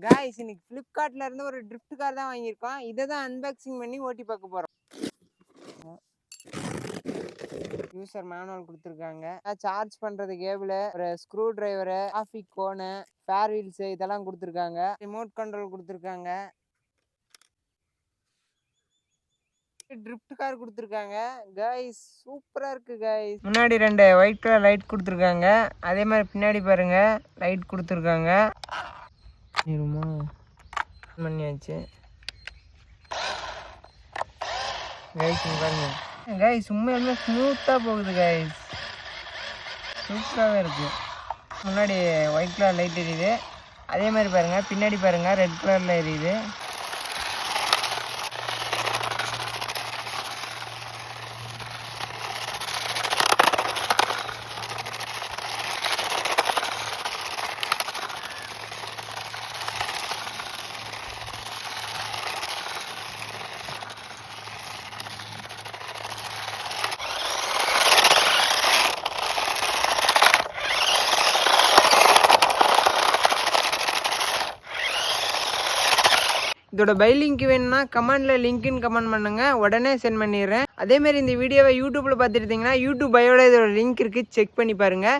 Guys இன்னைக்கு Flipkartல இருந்து ஒரு drift கார் தான் வாங்கியிருக்கோம். இத தான் அன்பாக்சிங் பண்ணி ஓட்டி பார்க்க போறோம். யூசர் மேனுவல் கொடுத்திருக்காங்க. சார்ஜ் பண்றது கேபிள், ஒரு ஸ்க்ரூ டிரைவர், டிராஃபிக் கோன், ஃபேர் வீல்ஸ் இதெல்லாம் கொடுத்திருக்காங்க. ரிமோட் கண்ட்ரோல் கொடுத்திருக்காங்க. ட்ரிஃப்ட் கார் கொடுத்திருக்காங்க. गाइस சூப்பரா இருக்கு गाइस. முன்னாடி ரெண்டு ஒயிட் கலர் லைட் கொடுத்திருக்காங்க. அதே மாதிரி பின்னாடி பாருங்க லைட் கொடுத்திருக்காங்க. இருமா பண்ணியாச்சு. गाइस பாருங்க. गाइस உண்மையிலே ஸ்மூத்தா போகுது गाइस. சூப்பராவே இருக்கு. முன்னாடி ஒயிட் கலர் லைட் எரியுது. அதே மாதிரி பாருங்க பின்னாடி பாருங்க ரெட் கலர்ல எரியுது. இதோட பை லிங்க் வேணும்னா கமெண்ட்ல லிங்க்னு கமெண்ட் பண்ணுங்க, உடனே சென்ட் பண்ணிடுறேன். அதே மாதிரி இந்த வீடியோவை யூடியூப்ல பார்த்துருந்தீங்கன்னா யூடியூப் பயோட இதோட லிங்க் இருக்கு, செக் பண்ணி பாருங்க.